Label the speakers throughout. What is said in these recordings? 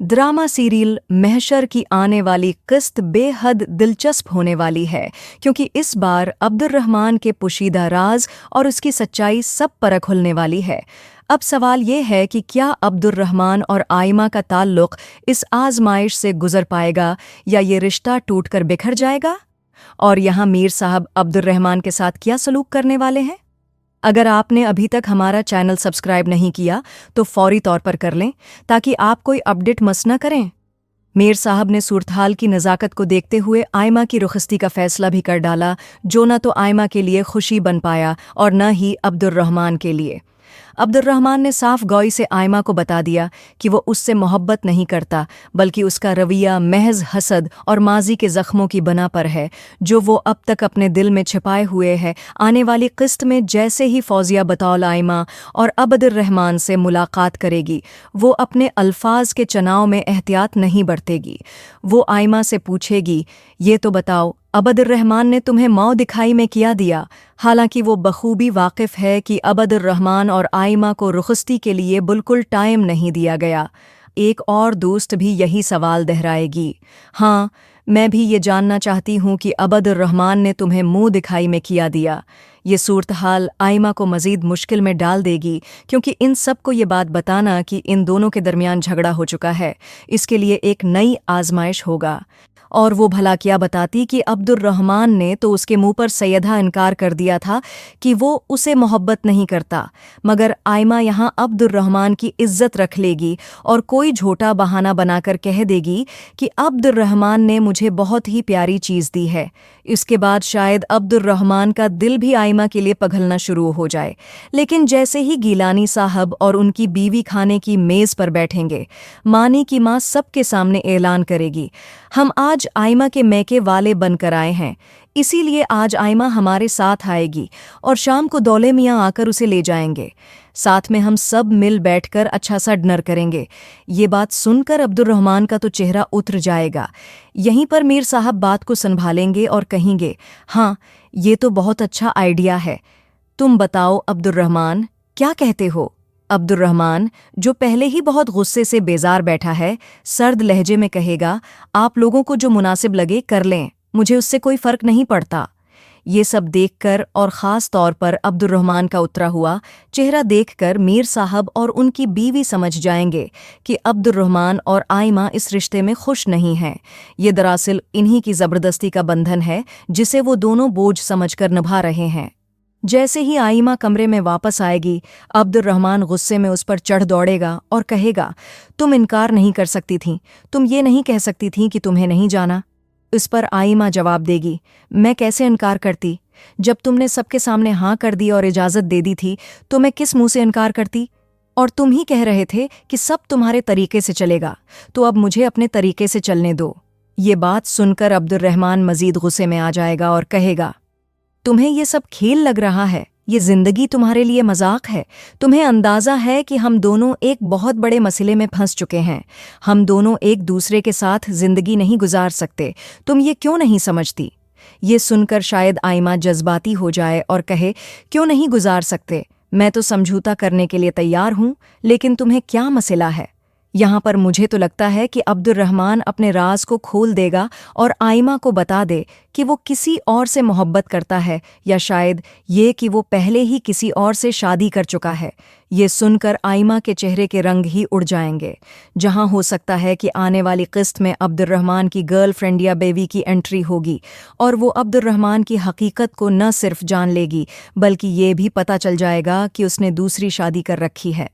Speaker 1: Drama serial महशर की आने वाली किस्त बेहद दिलचस्प होने वाली है क्योंकि इस बार अब्दुर्रहमान के पोशीदा राज और उसकी सच्चाई सब पर खुलने वाली है। अब सवाल ये है कि क्या अब्दुर्रहमान और आइमा का ताल्लुक इस आजमाइश से गुजर पाएगा या ये रिश्ता टूटकर बिखर जाएगा? और यहाँ मीर साहब अब्दुर्रहमान के साथ क्या सलूक करने वाले हैं? अगर आपने अभी तक हमारा चैनल सब्सक्राइब नहीं किया तो फौरी तौर पर कर लें ताकि आप कोई अपडेट मिस न करें। मीर साहब ने सूरतहाल की नज़ाकत को देखते हुए आइमा की रुखसती का फैसला भी कर डाला, जो न तो आइमा के लिए खुशी बन पाया और न ही अब्दुर्रहमान के लिए। अब्दुर्रहमान ने साफ गोई से आइमा को बता दिया कि वो उससे मोहब्बत नहीं करता, बल्कि उसका रवैया महज हसद और माजी के ज़ख्मों की बना पर है जो वो अब तक अपने दिल में छिपाए हुए है। आने वाली किस्त में जैसे ही फौजिया बतौल आइमा और अब्दुर्रहमान से मुलाकात करेगी, वो अपने अल्फाज के चुनाव में एहतियात नहीं बरतेगी। वो आइमा से पूछेगी, ये तो बताओ अब्दुर्रहमान ने तुम्हें मौ दिखाई में किया दिया? हालांकि वो बखूबी वाकिफ है कि अब्दुर्रहमान और आइमा को रुखसती के लिए बिल्कुल टाइम नहीं दिया गया। एक और दोस्त भी यही सवाल दोहराएगी, हाँ मैं भी ये जानना चाहती हूँ कि अब्दुर्रहमान ने तुम्हें मुंह दिखाई में किया दिया। ये सूरतहाल आइमा को मज़ीद मुश्किल में डाल देगी क्योंकि इन सब को ये बात बताना कि इन दोनों के दरमियान झगड़ा हो चुका है, इसके लिए एक नई आजमाइश होगा। और वो भला क्या बताती कि अब्दुर्रहमान ने तो उसके मुंह पर सैयदा इनकार कर दिया था कि वो उसे मोहब्बत नहीं करता, मगर आइमा यहाँ अब्दुर्रहमान की इज्जत रख लेगी और कोई झूठा बहाना बनाकर कह देगी कि अब्दुर्रहमान ने मुझे बहुत ही प्यारी चीज़ दी है। इसके बाद शायद अब्दुर्रहमान का दिल भी आइमा के लिए पिघलना शुरू हो जाए। लेकिन जैसे ही गिलानी साहब और उनकी बीवी खाने की मेज़ पर बैठेंगे, मानी की माँ सबके सामने ऐलान करेगी, हम आज आइमा के मैके वाले बनकर आए हैं, इसीलिए आज आइमा हमारे साथ आएगी और शाम को दौले मियाँ आकर उसे ले जाएंगे। साथ में हम सब मिल बैठकर अच्छा सा डिनर करेंगे। ये बात सुनकर अब्दुर्रहमान का तो चेहरा उतर जाएगा। यहीं पर मीर साहब बात को संभालेंगे और कहेंगे, हाँ ये तो बहुत अच्छा आइडिया है, तुम बताओ अब्दुर्रहमान क्या कहते हो? अब्दुर्रहमान, जो पहले ही बहुत गुस्से से बेजार बैठा है, सर्द लहजे में कहेगा, आप लोगों को जो मुनासिब लगे कर लें, मुझे उससे कोई फर्क नहीं पड़ता। ये सब देखकर और ख़ास तौर पर अब्दुर्रहमान का उतरा हुआ चेहरा देखकर मीर साहब और उनकी बीवी समझ जाएंगे कि अब्दुर्रहमान और आइमा इस रिश्ते में खुश नहीं हैं। ये दरअसल इन्हीं की ज़बरदस्ती का बंधन है जिसे वो दोनों बोझ समझकर निभा रहे हैं। जैसे ही आइमा कमरे में वापस आएगी, अब्दुर्रहमान गुस्से में उस पर चढ़ दौड़ेगा और कहेगा, तुम इनकार नहीं कर सकती थीं, तुम ये नहीं कह सकती थीं कि तुम्हें नहीं जाना। इस पर आइमा जवाब देगी, मैं कैसे इनकार करती? जब तुमने सबके सामने हाँ कर दी और इजाज़त दे दी थी तो मैं किस मुंह से इनकार करती? और तुम ही कह रहे थे कि सब तुम्हारे तरीके से चलेगा, तो अब मुझे अपने तरीके से चलने दो। ये बात सुनकर अब्दुर्रहमान मज़ीद गुस्से में आ जाएगा और कहेगा, तुम्हें ये सब खेल लग रहा है, ये जिंदगी तुम्हारे लिए मजाक है। तुम्हें अंदाज़ा है कि हम दोनों एक बहुत बड़े मसले में फंस चुके हैं। हम दोनों एक दूसरे के साथ जिंदगी नहीं गुजार सकते, तुम ये क्यों नहीं समझती? ये सुनकर शायद आइमा जज्बाती हो जाए और कहे, क्यों नहीं गुजार सकते? मैं तो समझौता करने के लिए तैयार हूँ, लेकिन तुम्हें क्या मसला है? यहाँ पर मुझे तो लगता है कि अब्दुर्रहमान अपने राज को खोल देगा और आइमा को बता दे कि वो किसी और से मोहब्बत करता है, या शायद ये कि वो पहले ही किसी और से शादी कर चुका है। ये सुनकर आइमा के चेहरे के रंग ही उड़ जाएंगे। जहाँ हो सकता है कि आने वाली किस्त में अब्दुर्रहमान की गर्लफ्रेंड या बेबी की एंट्री होगी और वो अब्दुर्रहमान की हकीकत को न सिर्फ जान लेगी बल्कि ये भी पता चल जाएगा कि उसने दूसरी शादी कर रखी है।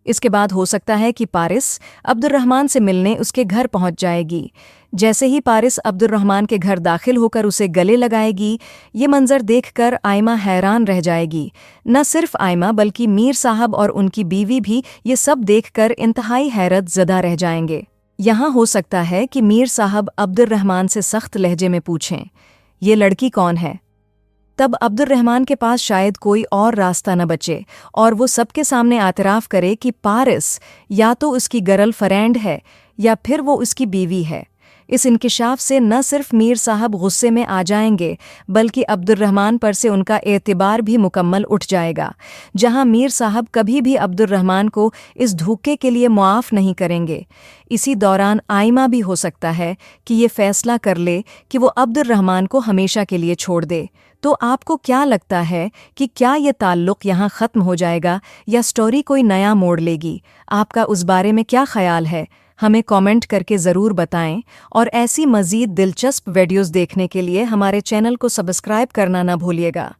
Speaker 1: इसके बाद हो सकता है कि पारिस अब्दुर्रहमान से मिलने उसके घर पहुंच जाएगी। जैसे ही पारिस अब्दुर्रहमान के घर दाखिल होकर उसे गले लगाएगी, ये मंजर देखकर आइमा हैरान रह जाएगी। न सिर्फ आइमा बल्कि मीर साहब और उनकी बीवी भी ये सब देखकर इंतहाई हैरत ज़दा रह जाएंगे। यहाँ हो सकता है कि मीर साहब अब्दुर्रहमान से सख्त लहजे में पूछें, ये लड़की कौन है? तब अब्दुर्रहमान के पास शायद कोई और रास्ता न बचे और वो सबके सामने आतराफ़ करे कि पारिस या तो उसकी गर्ल फ्रेंड है या फिर वो उसकी बीवी है। इस इंकिशाफ से न सिर्फ मीर साहब गुस्से में आ जाएंगे बल्कि अब्दुर्रहमान पर से उनका एतबार भी मुकम्मल उठ जाएगा। जहां मीर साहब कभी भी अब्दुर्रहमान को इस धोखे के लिए मुआफ़ नहीं करेंगे। इसी दौरान आइमा भी हो सकता है कि ये फैसला कर ले कि वो अब्दुर्रहमान को हमेशा के लिए छोड़ दे। तो आपको क्या लगता है कि क्या ये ताल्लुक़ यहाँ ख़त्म हो जाएगा या स्टोरी कोई नया मोड़ लेगी? आपका उस बारे में क्या ख़याल है? हमें कमेंट करके ज़रूर बताएं और ऐसी मज़ीद दिलचस्प वीडियोज़ देखने के लिए हमारे चैनल को सब्सक्राइब करना ना भूलिएगा।